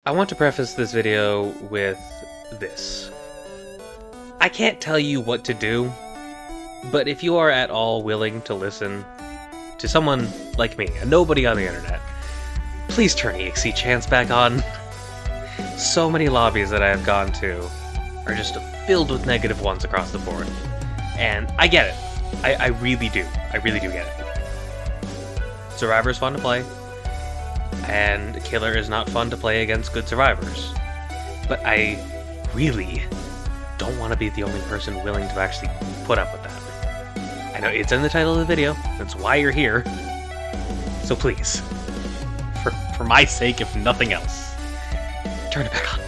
I want to preface this video with this. I can't tell you what to do, but if you are at all willing to listen to someone like me, a nobody on the internet, please turn EXE chants back on. So many lobbies that I have gone to are just filled with negative ones across the board. And I get it. I really do. I really do get it. Survivor is fun to play, and Killer is not fun to play against good survivors. But I really don't want to be the only person willing to actually put up with that. I know it's in the title of the video, that's why you're here. So please, for my sake, if nothing else, turn it back on.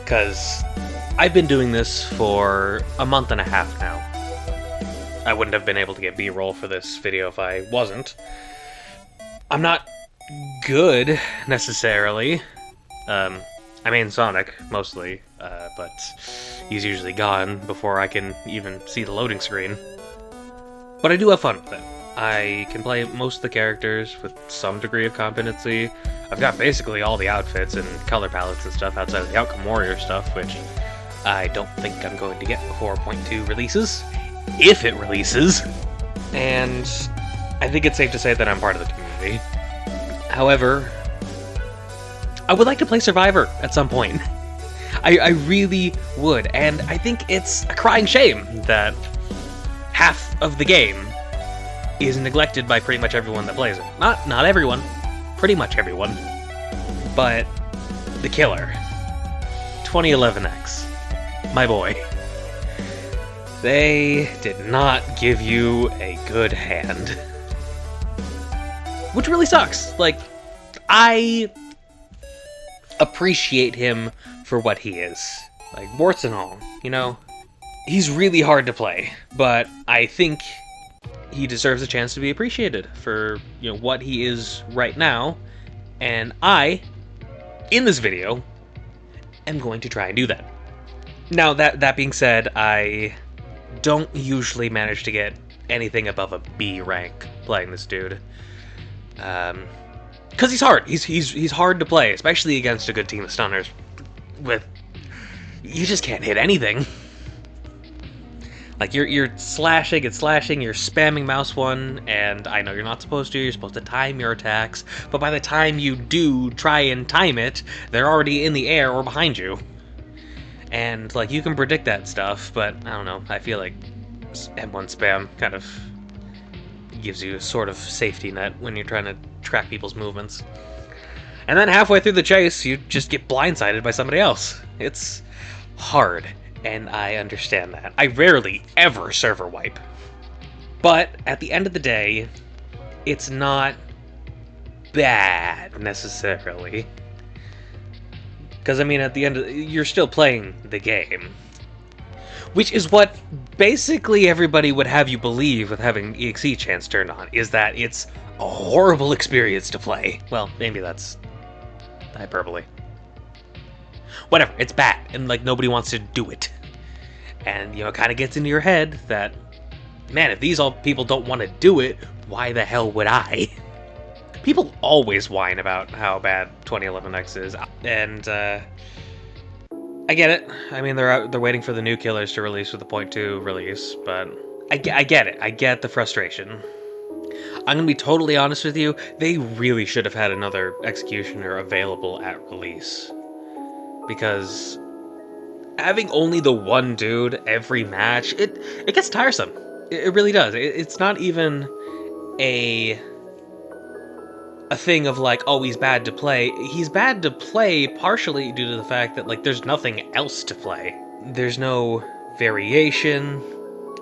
Because I've been doing this for a month and a half now. I wouldn't have been able to get B-roll for this video if I wasn't. I'm not good, necessarily. I mean Sonic, mostly, but he's usually gone before I can even see the loading screen. But I do have fun with it. I can play most of the characters with some degree of competency. I've got basically all the outfits and color palettes and stuff outside of the Outcome Warrior stuff, which I don't think I'm going to get before 0.2 releases, if it releases. And I think it's safe to say that I'm part of the community. However, I would like to play Survivor at some point. I really would, and I think it's a crying shame that half of the game is neglected by pretty much everyone that plays it. Not everyone, pretty much everyone. But the Killer, 2011X, my boy. They did not give you a good hand. Which really sucks. Like, I appreciate him for what he is. Like, warts and all, you know? He's really hard to play, but I think he deserves a chance to be appreciated for, you know, what he is right now, and I, in this video, am going to try and do that. Now, that being said, I don't usually manage to get anything above a B rank playing this dude. Because he's hard. He's hard to play, especially against a good team of stunners. You just can't hit anything. Like, you're slashing and slashing, you're spamming mouse 1, and I know you're not supposed to, you're supposed to time your attacks, but by the time you do try and time it, they're already in the air or behind you. And, like, you can predict that stuff, but, I don't know, I feel like M1 spam kind of gives you a sort of safety net when you're trying to track people's movements. And then halfway through the chase, you just get blindsided by somebody else. It's hard, and I understand that. I rarely ever server wipe. But at the end of the day, it's not bad, necessarily. Because, I mean, at the end of you're still playing the game. Which is what basically everybody would have you believe with having EXE chants turned on, is that it's a horrible experience to play. Well, maybe that's hyperbole. Whatever, it's bad, and, like, nobody wants to do it. And, you know, it kind of gets into your head that, man, if these all people don't want to do it, why the hell would I? People always whine about how bad 2011X is, and, I get it. I mean, they're waiting for the new Killers to release with the 0.2 release, but I get it. I get the frustration. I'm gonna be totally honest with you, they really should have had another Executioner available at release. Because having only the one dude every match, it gets tiresome. It really does. It's not even a thing of like, oh, he's bad to play. He's bad to play partially due to the fact that, like, there's nothing else to play. There's no variation,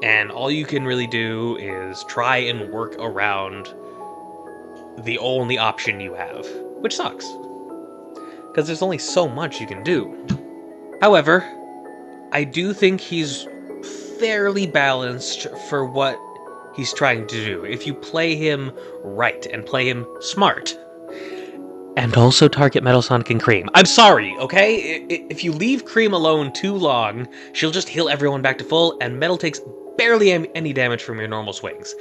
and all you can really do is try and work around the only option you have, which sucks. Because there's only so much you can do. However, I do think he's fairly balanced for what he's trying to do. If you play him right and play him smart. And also target Metal Sonic and Cream. I'm sorry, okay? If you leave Cream alone too long, she'll just heal everyone back to full, and Metal takes barely any damage from your normal swings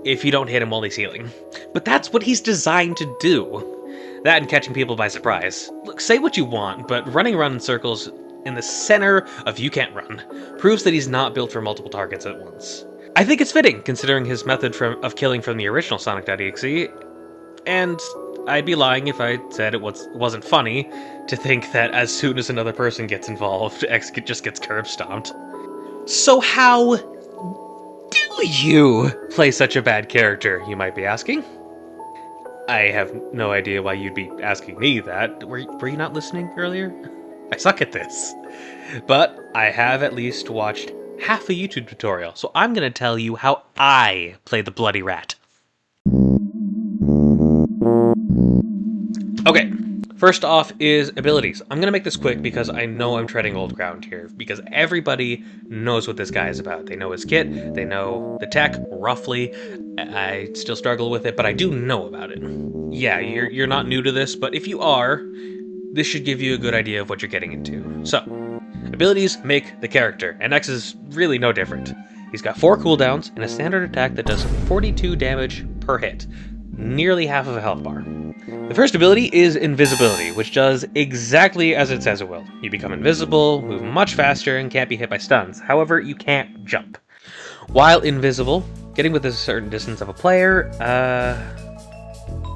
if you don't hit him while he's healing. But that's what he's designed to do. That and catching people by surprise. Look, say what you want, but running around in circles in the center of You Can't Run proves that he's not built for multiple targets at once. I think it's fitting, considering his method of killing from the original Sonic.exe, and I'd be lying if I said it wasn't funny to think that as soon as another person gets involved, X just gets curb stomped. So how do you play such a bad character, you might be asking? I have no idea why you'd be asking me that. Were you not listening earlier? I suck at this. But I have at least watched half a YouTube tutorial, so I'm gonna tell you how I play the Bloody Rat. Okay, first off is abilities. I'm gonna make this quick because I know I'm treading old ground here, because everybody knows what this guy is about. They know his kit, they know the tech, roughly. I still struggle with it, but I do know about it. Yeah, you're not new to this, but if you are, this should give you a good idea of what you're getting into. So, abilities make the character, and X is really no different. He's got 4 cooldowns and a standard attack that does 42 damage per hit, nearly half of a health bar. The first ability is Invisibility, which does exactly as it says it will. You become invisible, move much faster, and can't be hit by stuns. However, you can't jump. While invisible, getting within a certain distance of a player,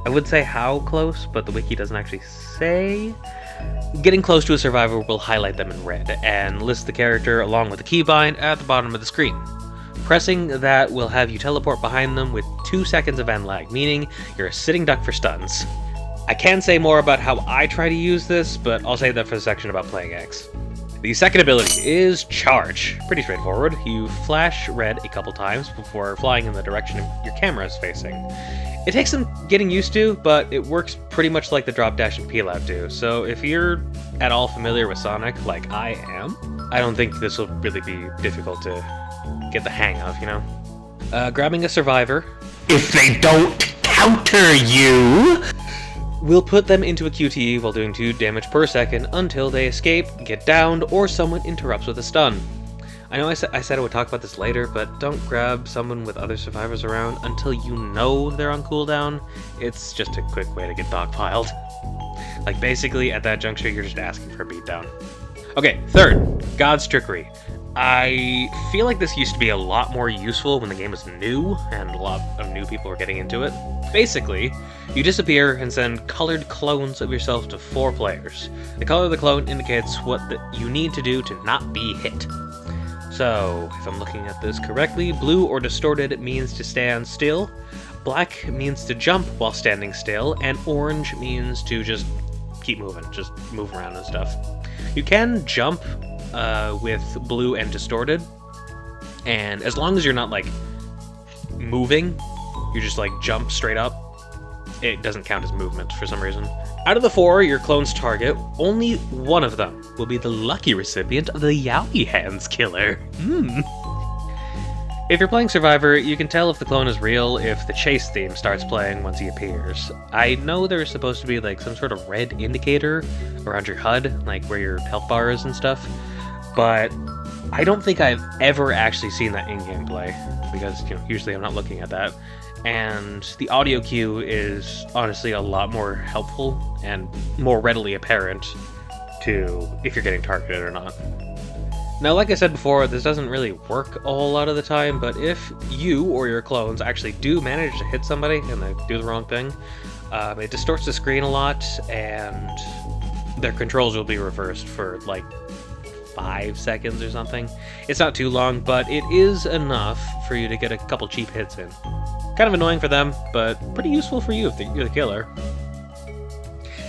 I would say how close, but the wiki doesn't actually say. Getting close to a survivor will highlight them in red, and list the character along with the keybind at the bottom of the screen. Pressing that will have you teleport behind them with 2 seconds of end lag, meaning you're a sitting duck for stuns. I can say more about how I try to use this, but I'll save that for the section about playing X. The second ability is Charge. Pretty straightforward. You flash red a couple times before flying in the direction your camera is facing. It takes some getting used to, but it works pretty much like the drop, dash, and peel out do, so if you're at all familiar with Sonic, like I am, I don't think this will really be difficult to get the hang of, you know? Grabbing a survivor. If they don't counter you, we'll put them into a QTE while doing 2 damage per second until they escape, get downed, or someone interrupts with a stun. I know I said I would talk about this later, but don't grab someone with other survivors around until you know they're on cooldown. It's just a quick way to get dogpiled. Like, basically, at that juncture, you're just asking for a beatdown. Okay, third, God's Trickery. I feel like this used to be a lot more useful when the game was new, and a lot of new people were getting into it. Basically, you disappear and send colored clones of yourself to 4 players. The color of the clone indicates what you need to do to not be hit. So, if I'm looking at this correctly, blue or distorted means to stand still, black means to jump while standing still, and orange means to just keep moving, just move around and stuff. You can jump with blue and distorted, and as long as you're not like moving, you just like jump straight up, it doesn't count as movement for some reason. Out of the 4 your clones target, only one of them will be the lucky recipient of the Yowie Hands killer. If you're playing Survivor, you can tell if the clone is real if the chase theme starts playing once he appears. I know there's supposed to be like some sort of red indicator around your HUD, like where your health bar is and stuff, but I don't think I've ever actually seen that in-game play, because usually I'm not looking at that. And the audio cue is honestly a lot more helpful and more readily apparent to if you're getting targeted or not. Now, like I said before, this doesn't really work a whole lot of the time, but if you or your clones actually do manage to hit somebody and they do the wrong thing, it distorts the screen a lot, and their controls will be reversed for like 5 seconds or something. It's not too long, but it is enough for you to get a couple cheap hits in. Kind of annoying for them, but pretty useful for you if you're the killer.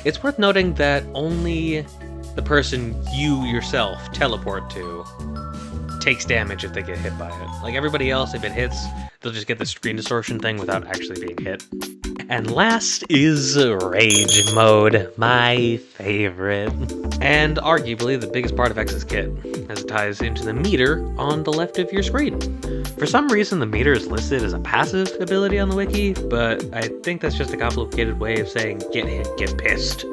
It's worth noting that only the person you yourself teleport to takes damage if they get hit by it. Like everybody else, if it hits, they'll just get the screen distortion thing without actually being hit. And last is Rage Mode, my favorite. And arguably the biggest part of X's kit, as it ties into the meter on the left of your screen. For some reason, the meter is listed as a passive ability on the wiki, but I think that's just a complicated way of saying get hit, get pissed.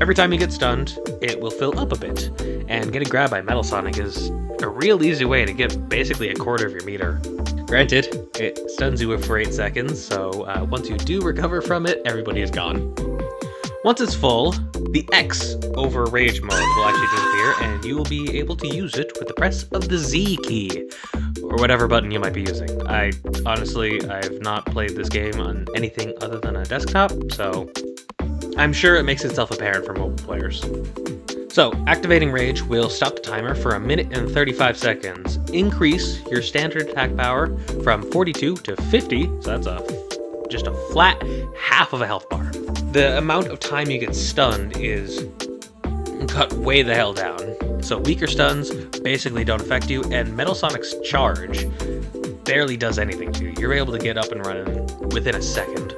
Every time you get stunned, it will fill up a bit, and getting grabbed by Metal Sonic is a real easy way to get basically a quarter of your meter. Granted, it stuns you for 8 seconds, so once you do recover from it, everybody is gone. Once it's full, the X over rage mode will actually disappear, and you will be able to use it with the press of the Z key, or whatever button you might be using. Honestly, I've not played this game on anything other than a desktop, so I'm sure it makes itself apparent for mobile players. So, activating Rage will stop the timer for 1 minute and 35 seconds, increase your standard attack power from 42 to 50, so that's just a flat half of a health bar. The amount of time you get stunned is cut way the hell down. So weaker stuns basically don't affect you, and Metal Sonic's charge barely does anything to you. You're able to get up and running within a second.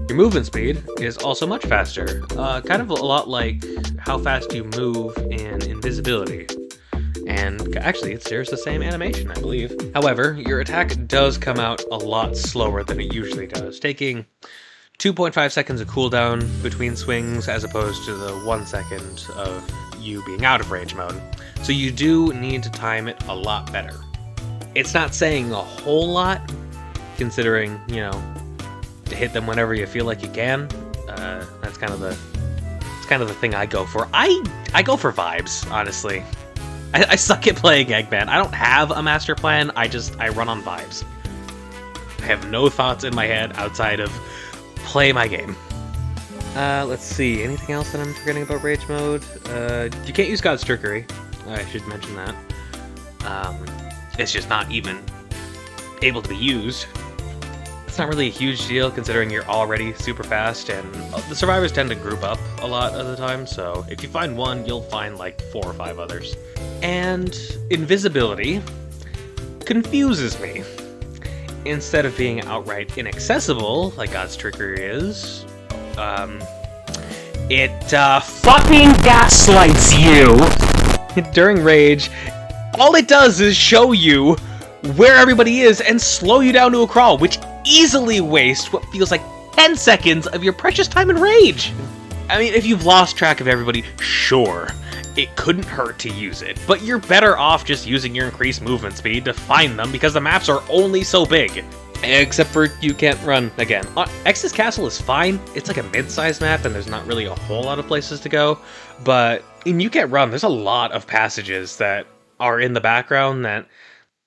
Your movement speed is also much faster, kind of a lot like how fast you move in Invisibility. And actually, it shares the same animation, I believe. However, your attack does come out a lot slower than it usually does, taking 2.5 seconds of cooldown between swings as opposed to the 1 second of you being out of rage mode. So you do need to time it a lot better. It's not saying a whole lot, considering, you know, to hit them whenever you feel like you can. That's kind of the thing I go for. I go for vibes, honestly. I suck at playing Eggman. I don't have a master plan, I run on vibes. I have no thoughts in my head outside of play my game. Let's see, anything else that I'm forgetting about Rage Mode? You can't use God's Trickery. I should mention that. It's just not even able to be used. It's not really a huge deal considering you're already super fast, and the survivors tend to group up a lot of the time, so if you find one, you'll find like 4 or 5 others. And Invisibility confuses me. Instead of being outright inaccessible, like God's Trickery is, it Fucking gaslights you! during Rage, all it does is show you where everybody is and slow you down to a crawl, which easily wastes what feels like 10 seconds of your precious time in Rage. I mean, if you've lost track of everybody, sure, it couldn't hurt to use it, but you're better off just using your increased movement speed to find them because the maps are only so big. Except for you can't run again. X's Castle is fine. It's like a mid-sized map and there's not really a whole lot of places to go, but in You Can't Run, there's a lot of passages that are in the background that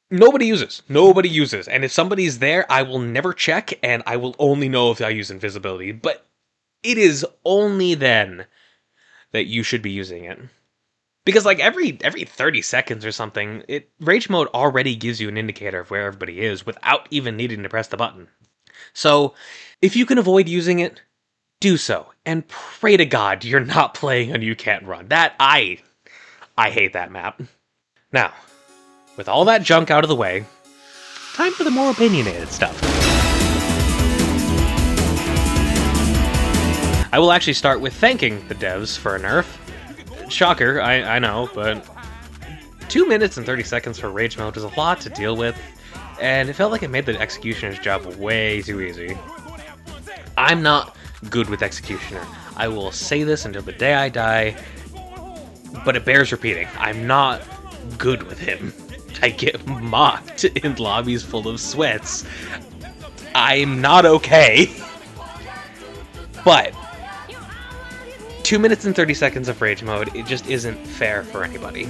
nobody uses. Nobody uses. And if somebody's there, I will never check, and I will only know if I use Invisibility. But it is only then that you should be using it. Because like every 30 seconds or something, Rage Mode already gives you an indicator of where everybody is without even needing to press the button. So if you can avoid using it, do so. And pray to God you're not playing on You Can't Run. I hate that map. Now, with all that junk out of the way, time for the more opinionated stuff. I will actually start with thanking the devs for a nerf. Shocker, I know, but 2 minutes and 30 seconds for Rage Mode is a lot to deal with, and it felt like it made the Executioner's job way too easy. I'm not good with Executioner. I will say this until the day I die, but it bears repeating. I'm not good with him. I get mocked in lobbies full of sweats. I'm not okay. But 2 minutes and 30 seconds of Rage Mode, it just isn't fair for anybody.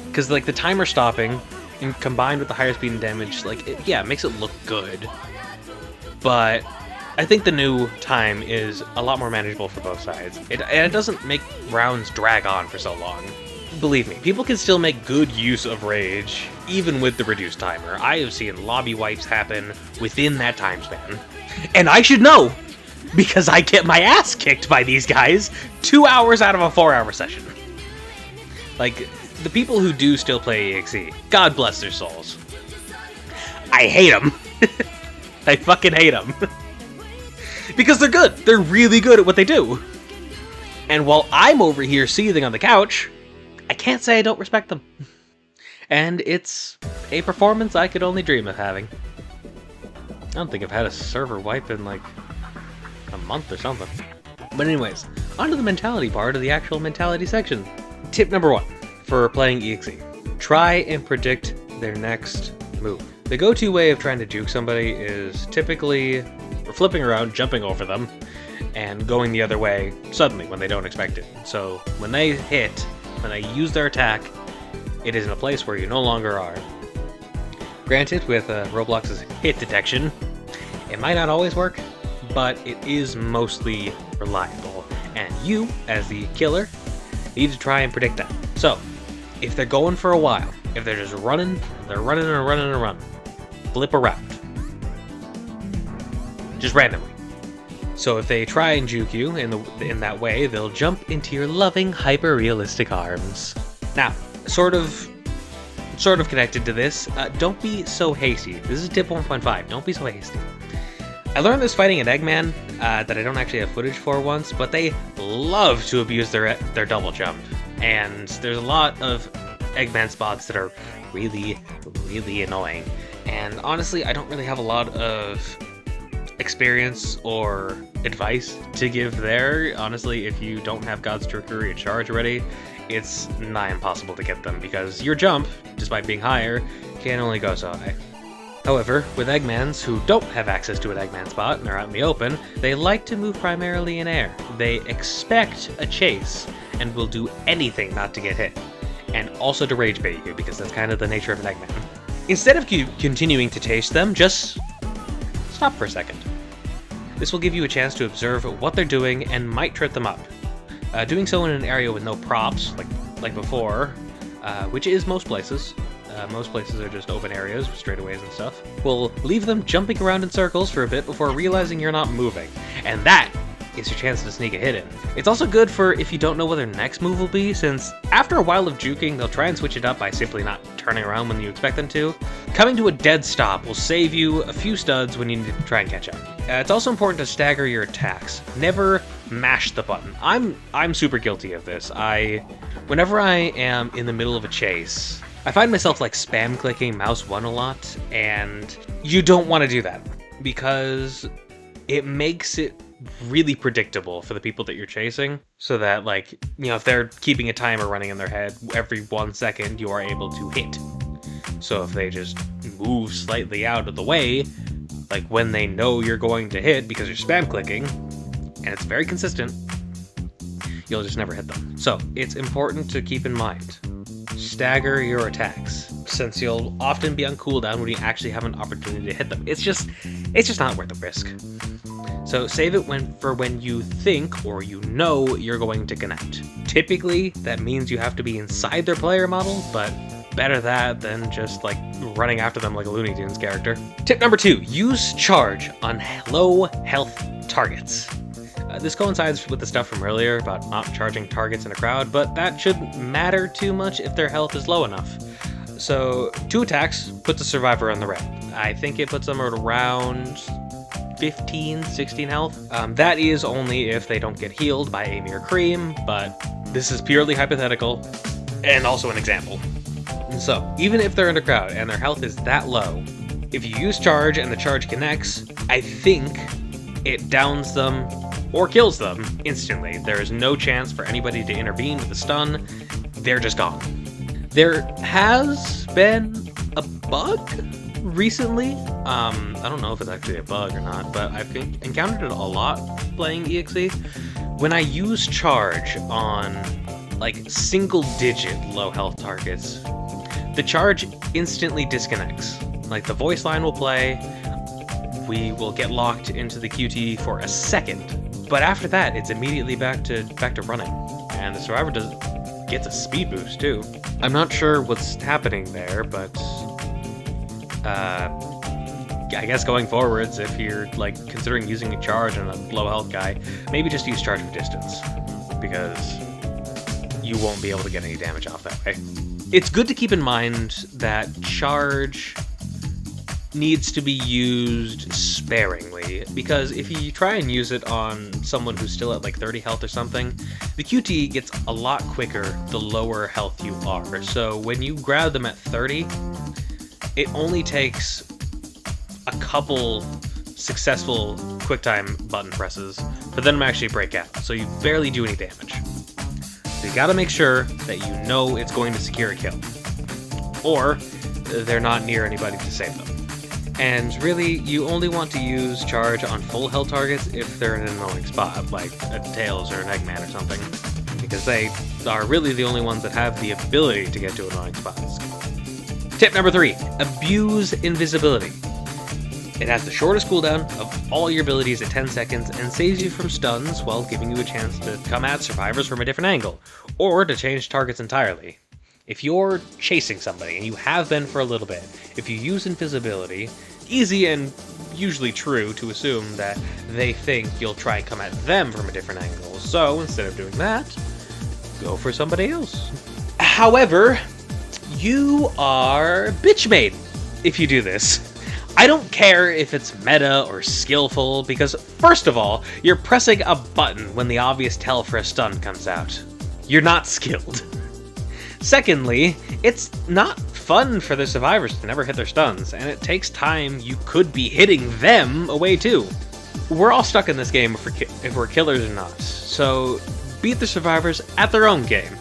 Because like the timer stopping, and combined with the higher speed and damage, like it makes it look good. But I think the new time is a lot more manageable for both sides. And it doesn't make rounds drag on for so long. Believe me, people can still make good use of Rage, even with the reduced timer. I have seen lobby wipes happen within that time span. And I should know, because I get my ass kicked by these guys 2 hours out of a 4-hour session. Like, the people who do still play EXE, God bless their souls. I hate them. I fucking hate them. Because they're good. They're really good at what they do. And while I'm over here seething on the couch, I can't say I don't respect them. And it's a performance I could only dream of having. I don't think I've had a server wipe in like a month or something. But anyways, on to the mentality part of the actual mentality section. Tip number 1 for playing EXE. Try and predict their next move. The go-to way of trying to juke somebody is typically flipping around, jumping over them, and going the other way suddenly when they don't expect it. So when they hit, when they use their attack, it is in a place where you no longer are. Granted, with Roblox's hit detection, it might not always work, but it is mostly reliable. And you, as the killer, need to try and predict that. So, if they're going for a while, if they're just running, they're running and running and running, flip around. Just randomly. So if they try and juke you in that way, they'll jump into your loving, hyper-realistic arms. Now, sort of connected to this, don't be so hasty. This is tip 1.5, don't be so hasty. I learned this fighting an Eggman that I don't actually have footage for once, but they love to abuse their double jump. And there's a lot of Eggman spots that are really, really annoying. And honestly, I don't really have a lot of experience or advice to give there. Honestly, if you don't have God's Trickery and Charge already, it's nigh impossible to get them, because your jump, despite being higher, can only go so high. However, with Eggmans who don't have access to an Eggman spot and are out in the open, they like to move primarily in air. They expect a chase and will do anything not to get hit, and also to rage bait you, because that's kind of the nature of an Eggman. Instead of continuing to chase them, just stop for a second. This will give you a chance to observe what they're doing and might trip them up. Doing so in an area with no props, like before, which is most places. Most places are just open areas with straightaways and stuff. Will leave them jumping around in circles for a bit before realizing you're not moving. And that is your chance to sneak a hit in. It's also good for if you don't know what their next move will be, since after a while of juking, they'll try and switch it up by simply not turning around when you expect them to. Coming to a dead stop will save you a few studs when you need to try and catch up. It's also important to stagger your attacks. Never mash the button. I'm super guilty of this. Whenever I am in the middle of a chase, I find myself like spam clicking mouse 1 a lot, and you don't want to do that because it makes it really predictable for the people that you're chasing, so that, like, you know, if they're keeping a timer running in their head, every 1 second you are able to hit. So if they just move slightly out of the way, like when they know you're going to hit because you're spam clicking, and it's very consistent, you'll just never hit them. So it's important to keep in mind, stagger your attacks, since you'll often be on cooldown when you actually have an opportunity to hit them. It's just not worth the risk. So save it for when you think or you know you're going to connect. Typically, that means you have to be inside their player model, but better that than just like running after them like a Looney Tunes character. Tip number 2, use charge on low health targets. This coincides with the stuff from earlier about not charging targets in a crowd, but that shouldn't matter too much if their health is low enough. So 2 attacks puts a survivor on the red. I think it puts them at around 15, 16 health. That is only if they don't get healed by Amy or Cream, but this is purely hypothetical and also an example. So even if they're in a crowd and their health is that low, if you use charge and the charge connects, I think it downs them or kills them instantly. There is no chance for anybody to intervene with a stun. They're just gone. There has been a bug recently. I don't know if it's actually a bug or not, but I've encountered it a lot playing EXE. When I use charge on like single-digit low health targets, the charge instantly disconnects. Like the voice line will play, we will get locked into the QT for a second, but after that, it's immediately back to running, and the survivor gets a speed boost too. I'm not sure what's happening there, but I guess going forwards, if you're like considering using a charge on a low health guy, maybe just use charge for distance, because you won't be able to get any damage off that way. It's good to keep in mind that charge needs to be used sparingly, because if you try and use it on someone who's still at like 30 health or something, the QT gets a lot quicker the lower health you are. So when you grab them at 30, it only takes a couple successful QuickTime button presses for them to actually break out, so you barely do any damage. So you gotta make sure that you know it's going to secure a kill, or they're not near anybody to save them. And really, you only want to use charge on full health targets if they're in an annoying spot, like a Tails or an Eggman or something, because they are really the only ones that have the ability to get to annoying spots. Tip number 3, abuse invisibility. It has the shortest cooldown of all your abilities at 10 seconds and saves you from stuns while giving you a chance to come at survivors from a different angle, or to change targets entirely. If you're chasing somebody, and you have been for a little bit, if you use invisibility, easy and usually true to assume that they think you'll try and come at them from a different angle, so instead of doing that, go for somebody else. However, you are bitch-made if you do this. I don't care if it's meta or skillful, because first of all, you're pressing a button when the obvious tell for a stun comes out. You're not skilled. Secondly, it's not fun for the survivors to never hit their stuns, and it takes time you could be hitting them away too. We're all stuck in this game if we're killers or not, so beat the survivors at their own game.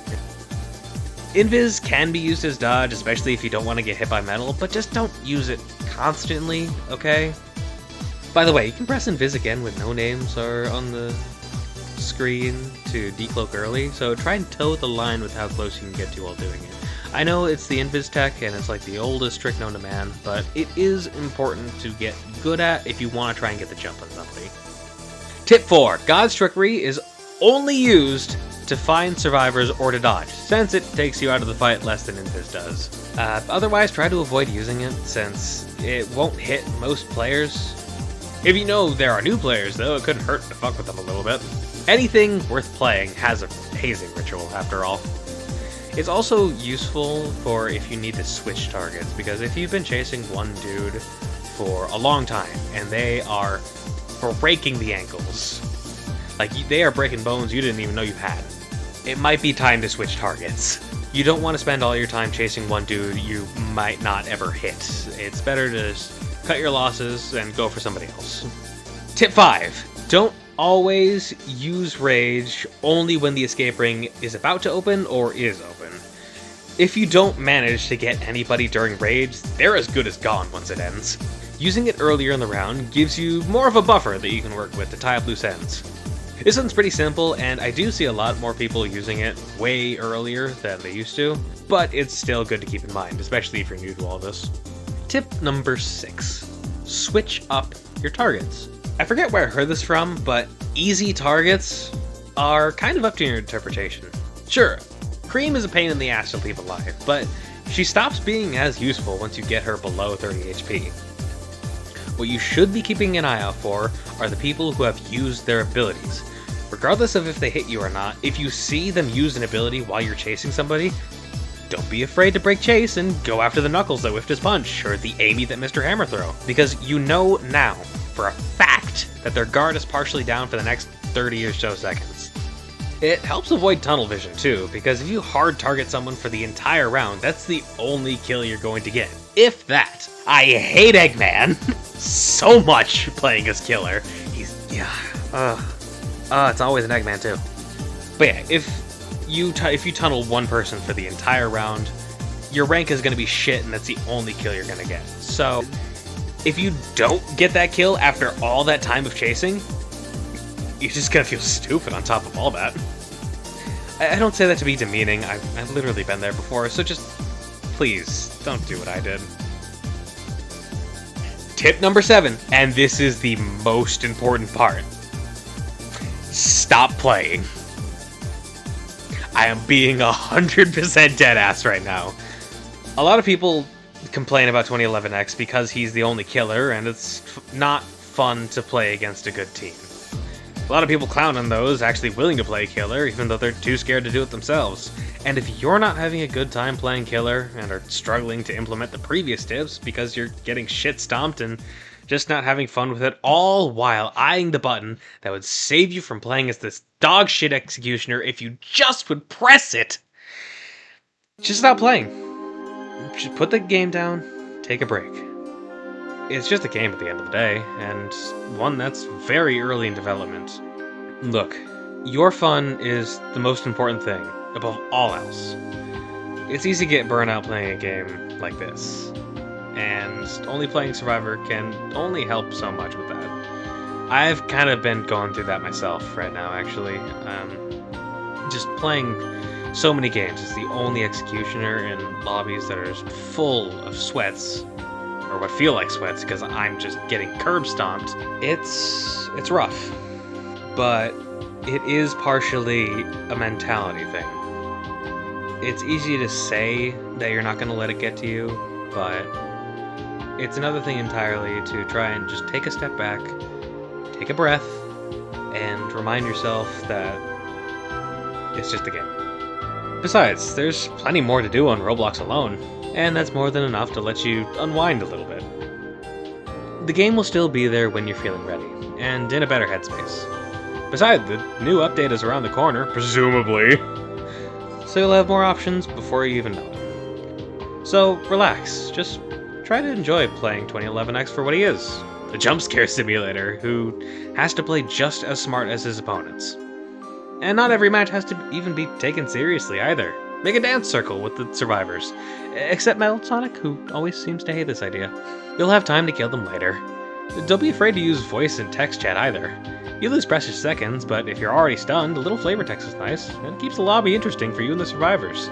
Invis can be used as dodge, especially if you don't want to get hit by metal, but just don't use it constantly, okay? By the way, you can press Invis again when no names are on the screen to decloak early, so try and toe the line with how close you can get to while doing it. I know it's the Invis tech, and it's like the oldest trick known to man, but it is important to get good at if you want to try and get the jump on somebody. Tip 4. God's Trickery is only used to find survivors or to dodge, since it takes you out of the fight less than Invis does. Otherwise, try to avoid using it, since it won't hit most players. If you know there are new players, though, it couldn't hurt to fuck with them a little bit. Anything worth playing has a hazing ritual, after all. It's also useful for if you need to switch targets, because if you've been chasing one dude for a long time, and they are breaking the ankles, like they are breaking bones you didn't even know you had, it might be time to switch targets. You don't want to spend all your time chasing one dude you might not ever hit. It's better to just cut your losses and go for somebody else. Tip 5. Don't always use rage only when the escape ring is about to open or is open. If you don't manage to get anybody during rage, they're as good as gone once it ends. Using it earlier in the round gives you more of a buffer that you can work with to tie up loose ends. This one's pretty simple, and I do see a lot more people using it way earlier than they used to, but it's still good to keep in mind, especially if you're new to all this. Tip number 6. Switch up your targets. I forget where I heard this from, but easy targets are kind of up to your interpretation. Sure, Cream is a pain in the ass to leave alive, but she stops being as useful once you get her below 30 HP. What you should be keeping an eye out for are the people who have used their abilities. Regardless of if they hit you or not, if you see them use an ability while you're chasing somebody, don't be afraid to break chase and go after the Knuckles that whiffed his punch, or the Amy that missed her hammer throw, because you know now, for a fact, that their guard is partially down for the next 30 or so seconds. It helps avoid tunnel vision too, because if you hard target someone for the entire round, that's the only kill you're going to get. If that. I hate Eggman so much playing as killer. It's always an Eggman too. But yeah, if you tunnel one person for the entire round, your rank is going to be shit, and that's the only kill you're going to get. So, if you don't get that kill after all that time of chasing, you're just going to feel stupid on top of all that. I don't say that to be demeaning. I've literally been there before, so just please don't do what I did. Tip number 7, and this is the most important part. Stop playing. I am being 100% deadass right now. A lot of people complain about 2011X because he's the only killer, and it's not fun to play against a good team. A lot of people clown on those actually willing to play killer, even though they're too scared to do it themselves. And if you're not having a good time playing killer, and are struggling to implement the previous tips because you're getting shit stomped and just not having fun with it, all while eyeing the button that would save you from playing as this dog shit executioner if you just would press it, just stop playing. Just put the game down, take a break. It's just a game at the end of the day, and one that's very early in development. Look, your fun is the most important thing, above all else. It's easy to get burnt out playing a game like this. and only playing Survivor can only help so much with that. I've kind of been going through that myself right now, actually. Just playing so many games as the only executioner in lobbies that are just full of sweats, or what feel like sweats, because I'm just getting curb stomped. It's rough, but it is partially a mentality thing. It's easy to say that you're not going to let it get to you, but it's another thing entirely to try and just take a step back, take a breath, and remind yourself that it's just a game. Besides, there's plenty more to do on Roblox alone, and that's more than enough to let you unwind a little bit. The game will still be there when you're feeling ready, and in a better headspace. Besides, the new update is around the corner, presumably, so you'll have more options before you even know it. So, relax, just try to enjoy playing 2011X for what he is, a jump scare simulator who has to play just as smart as his opponents. And not every match has to even be taken seriously either. Make a dance circle with the survivors, except Metal Sonic, who always seems to hate this idea. You'll have time to kill them later. Don't be afraid to use voice and text chat either. You lose precious seconds, but if you're already stunned, a little flavor text is nice, and it keeps the lobby interesting for you and the survivors.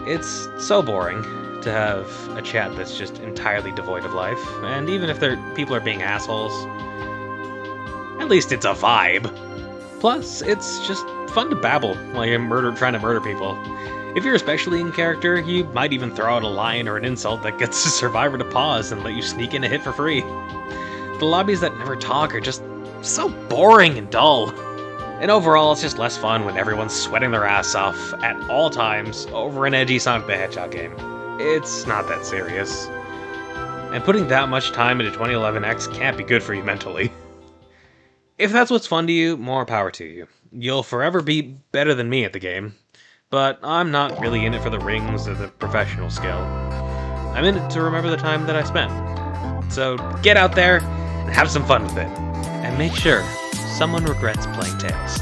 It's so boring to have a chat that's just entirely devoid of life, and even if people are being assholes, at least it's a vibe. Plus, it's just fun to babble while you're trying to murder people. If you're especially in character, you might even throw out a line or an insult that gets the survivor to pause and let you sneak in a hit for free. The lobbies that never talk are just so boring and dull. And overall, it's just less fun when everyone's sweating their ass off at all times over an edgy Sonic the Hedgehog game. It's not that serious. And putting that much time into 2011X can't be good for you mentally. If that's what's fun to you, more power to you. You'll forever be better than me at the game. But I'm not really in it for the rings or the professional skill. I'm in it to remember the time that I spent. So get out there and have some fun with it. And make sure someone regrets playing Tails.